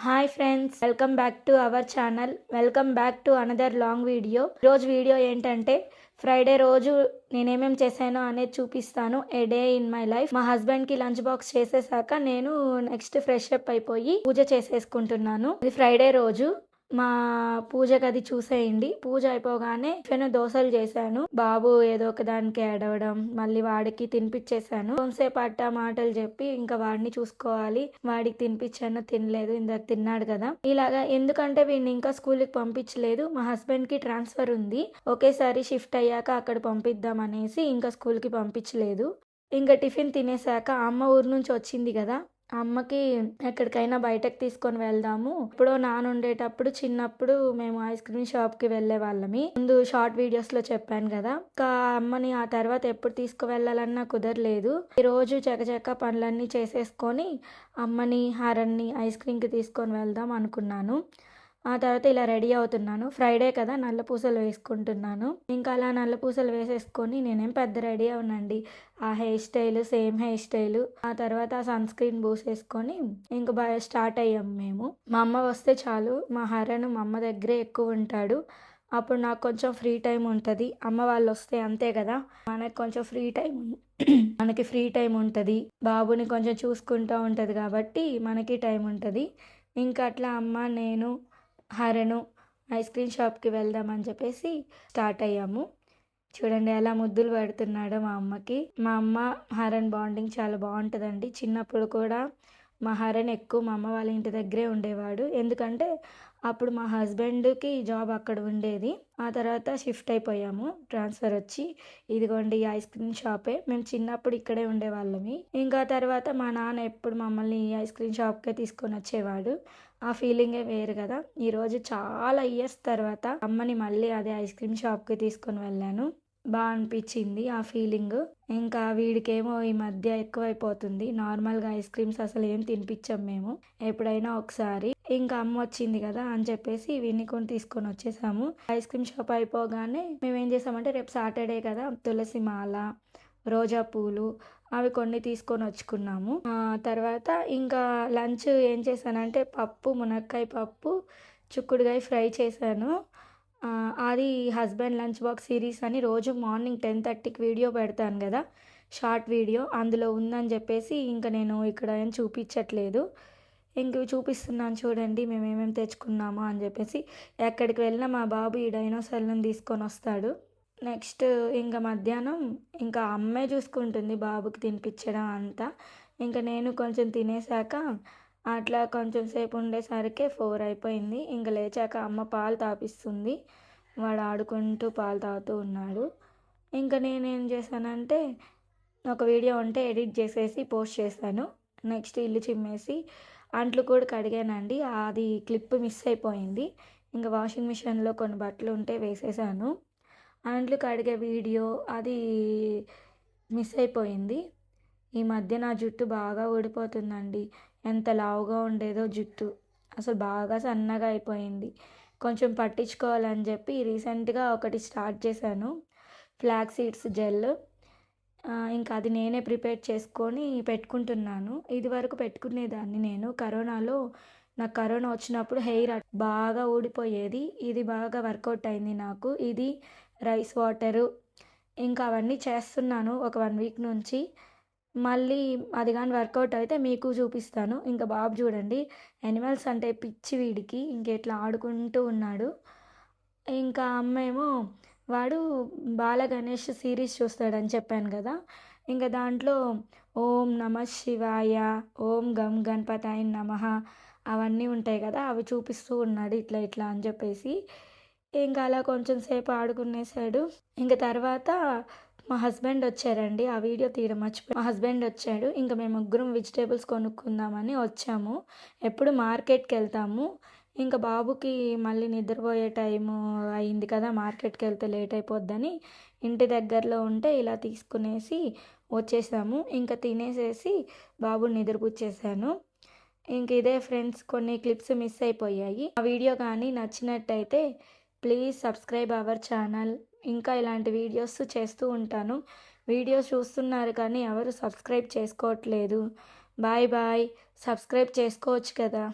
Hi friends, welcome back to our channel. Welcome back to another long video. ఈరోజు video ఏంటంటే Friday రోజు నేనేమేం చేశానో అనేది చూపిస్తాను. ఏ డే ఇన్ మై లైఫ్. మా హస్బెండ్కి లంచ్ బాక్స్ చేసేసాక నేను నెక్స్ట్ ఫ్రెష్ అప్ అయిపోయి పూజ చేసేసుకుంటున్నాను. ఇది ఫ్రైడే రోజు. మా పూజ గది చూసేయండి. పూజ అయిపోగానే టిఫిన్ దోశలు చేశాను. బాబు ఏదో ఒక దానికి ఏడవడం, మళ్ళీ వాడికి తినిపించేశాను. కొంతసేపు అట్టా మాటలు చెప్పి ఇంకా వాడిని చూసుకోవాలి. వాడికి తినిపించాను, తినలేదు. ఇందాక తిన్నాడు కదా. ఇలాగా ఎందుకంటే వీడిని ఇంకా స్కూల్కి పంపించలేదు. మా హస్బెండ్ కి ట్రాన్స్ఫర్ ఉంది. ఒకేసారి షిఫ్ట్ అయ్యాక అక్కడ పంపిద్దాం అనేసి ఇంకా స్కూల్కి పంపించలేదు. ఇంకా టిఫిన్ తినేసాక అమ్మ ఊరు నుంచి వచ్చింది కదా, అమ్మకి ఎక్కడికైనా బయటకు తీసుకొని వెళ్దాము. ఇప్పుడు ఉండేటప్పుడు చిన్నప్పుడు మేము ఐస్ క్రీమ్ షాప్కి వెళ్ళే వాళ్ళమి. ముందు షార్ట్ వీడియోస్లో చెప్పాను కదా. ఇంకా అమ్మని ఆ తర్వాత ఎప్పుడు తీసుకువెళ్ళాలన్నా కుదరలేదు. ఈ రోజు చకచక పనులన్నీ చేసేసుకొని అమ్మని హరణ్ని ఐస్ క్రీమ్కి తీసుకొని వెళ్దాం అనుకున్నాను. ఆ తర్వాత ఇలా రెడీ అవుతున్నాను. ఫ్రైడే కదా, నల్ల పూసలు వేసుకుంటున్నాను. ఇంకా అలా నల్ల పూసలు వేసేసుకొని నేనేం పెద్ద రెడీ అవునండి. ఆ hair style same hair style. ఆ తర్వాత సన్ స్క్రీన్ పూసేసుకొని ఇంకా స్టార్ట్ అయ్యాము మేము. మా అమ్మ వస్తే చాలు, మా హరణ్ మా అమ్మ దగ్గరే ఎక్కువ ఉంటాడు. అప్పుడు నాకు కొంచెం ఫ్రీ టైం ఉంటుంది. అమ్మ వాళ్ళు వస్తే అంతే కదా, మనకి కొంచెం ఫ్రీ టైం మనకి ఫ్రీ టైం ఉంటుంది. బాబుని కొంచెం చూసుకుంటూ ఉంటుంది కాబట్టి మనకి టైం ఉంటుంది. ఇంకా అట్లా అమ్మ, నేను, హరణు ఐస్ క్రీమ్ షాప్కి వెళ్దామని చెప్పేసి స్టార్ట్ అయ్యాము. చూడండి ఎలా ముద్దులు పెడుతున్నాడో మా అమ్మకి. మా అమ్మ హరణ్ బాండింగ్ చాలా బాగుంటుందండి. చిన్నప్పుడు కూడా మా హరణ్ ఎక్కువ మా అమ్మ వాళ్ళ ఇంటి దగ్గరే ఉండేవాడు. ఎందుకంటే అప్పుడు మా హస్బెండ్కి జాబ్ అక్కడ ఉండేది. ఆ తర్వాత షిఫ్ట్ అయిపోయాము, ట్రాన్స్ఫర్ వచ్చి. ఇదిగోండి ఈ ఐస్ క్రీమ్ షాపే. మేము చిన్నప్పుడు ఇక్కడే ఉండేవాళ్ళమి. ఇంకా తర్వాత మా నాన్న ఎప్పుడు మమ్మల్ని ఈ ఐస్ క్రీమ్ షాప్కే తీసుకొని వచ్చేవాడు. ఆ ఫీలింగే వేరు కదా. ఈరోజు చాలా ఇయర్స్ తర్వాత అమ్మని మళ్ళీ అదే ఐస్ క్రీమ్ షాప్కి తీసుకొని వెళ్ళాను. బాగా అనిపించింది ఆ ఫీలింగ్. ఇంకా వీడికేమో ఈ మధ్య ఎక్కువైపోతుంది. నార్మల్గా ఐస్ క్రీమ్స్ అసలు ఏం తినిపించాం మేము, ఎప్పుడైనా ఒకసారి. ఇంకా అమ్మ వచ్చింది కదా అని చెప్పేసి వీడిని కొని తీసుకొని వచ్చేసాము. ఐస్ క్రీమ్ షాప్ అయిపోగానే మేము ఏం చేసామంటే, రేపు సాటర్డే కదా, తులసి మాల, రోజా పూలు అవి కొన్ని తీసుకొని వచ్చుకున్నాము. తర్వాత ఇంకా లంచ్ ఏం చేశానంటే పప్పు, మునక్కాయ పప్పు, చిక్కుడుకాయ ఫ్రై చేశాను. అది హస్బెండ్ లంచ్ బాక్స్ సిరీస్ అని రోజు మార్నింగ్ 10:30కి వీడియో పెడతాను కదా, షార్ట్ వీడియో, అందులో ఉందని చెప్పేసి ఇంకా నేను ఇక్కడ ఏం చూపించట్లేదు. ఇంక చూపిస్తున్నాను చూడండి మేము ఏమేమి తెచ్చుకున్నామో అని చెప్పేసి. ఎక్కడికి వెళ్ళినా మా బాబు ఈ డైనోసార్లను తీసుకొని వస్తాడు. నెక్స్ట్ ఇంకా మధ్యాహ్నం ఇంకా అమ్మే చూసుకుంటుంది బాబుకి తినిపించడం అంతా. ఇంకా నేను కొంచెం తినేసాక అట్లా కొంచెం సేపు ఉండేసరికి 4 అయిపోయింది. ఇంకా లేచాక అమ్మ పాలు తాపిస్తుంది. వాడు ఆడుకుంటూ పాలు తాగుతూ ఉన్నాడు. ఇంకా నేనేం చేశానంటే ఒక వీడియో ఉంటే ఎడిట్ చేసేసి పోస్ట్ చేశాను. నెక్స్ట్ ఇల్లు చిమ్మేసి అంట్లు కూడా కడిగానండి. అది క్లిప్ మిస్ అయిపోయింది. ఇంకా వాషింగ్ మిషన్లో కొన్ని బట్టలు ఉంటే వేసేసాను. అంట్లు కడిగే వీడియో అది మిస్ అయిపోయింది. ఈ మధ్య నా జుట్టు బాగా ఊడిపోతుందండి. ఎంత లావుగా ఉండేదో జుట్టు అసలు బాగా సన్నగా అయిపోయింది. కొంచెం పట్టించుకోవాలని చెప్పి రీసెంట్గా ఒకటి స్టార్ట్ చేశాను, ఫ్లాక్ సీడ్స్ జెల్. ఇంకా అది నేనే ప్రిపేర్ చేసుకొని పెట్టుకుంటున్నాను. ఇది వరకు పెట్టుకునేదాన్ని నేను. కరోనాలో నాకు కరోనా వచ్చినప్పుడు హెయిర్ బాగా ఊడిపోయేది. ఇది బాగా వర్కౌట్ అయింది నాకు. ఇది రైస్ వాటరు ఇంకా అవన్నీ చేస్తున్నాను ఒక 1 వీక్ నుంచి. మళ్ళీ అది కానీ వర్కౌట్ అయితే మీకు చూపిస్తాను. ఇంకా బాబు చూడండి, యానిమల్స్ అంటే పిచ్చి వీడికి. ఇంకెట్లా ఆడుకుంటూ ఉన్నాడు. ఇంకా అమ్మేమో వాడు బాల గణేష్ సిరీస్ చూస్తాడని చెప్పాను కదా. ఇంకా దాంట్లో ఓం నమ శివాయ, ఓం గం గణపతాయ నమః అవన్నీ ఉంటాయి కదా, అవి చూపిస్తూ ఉన్నాడు ఇట్లా ఇట్లా అని చెప్పేసి. ఇంకా అలా కొంచెం సేపు ఆడుకునేసాడు. ఇంకా తర్వాత మా హస్బెండ్ వచ్చారండి. ఆ వీడియో తీయడం మర్చిపోయి మా హస్బెండ్ వచ్చాడు. ఇంకా మేము ముగ్గురం వెజిటేబుల్స్ కొనుక్కుందామని వచ్చాము. ఎప్పుడు మార్కెట్కి వెళ్తాము. ఇంకా బాబుకి మళ్ళీ నిద్రపోయే టైము అయింది కదా, మార్కెట్కి వెళ్తే లేట్ అయిపోద్దని ఇంటి దగ్గరలో ఉంటే ఇలా తీసుకునేసి వచ్చేసాము. ఇంకా తినేసేసి బాబుని నిద్రపుచ్చేసాను. ఇంక ఇదే ఫ్రెండ్స్, కొన్ని క్లిప్స్ మిస్ అయిపోయాయి. ఆ వీడియో కానీ నచ్చినట్టయితే ప్లీజ్ సబ్స్క్రైబ్ అవర్ ఛానల్. ఇంకా ఇలాంటి వీడియోస్ చేస్తూ ఉంటాను. వీడియోస్ చూస్తున్నారు కానీ ఎవరు సబ్స్క్రైబ్ చేసుకోవట్లేదు. Bye bye. సబ్స్క్రైబ్ చేసుకోవచ్చు కదా.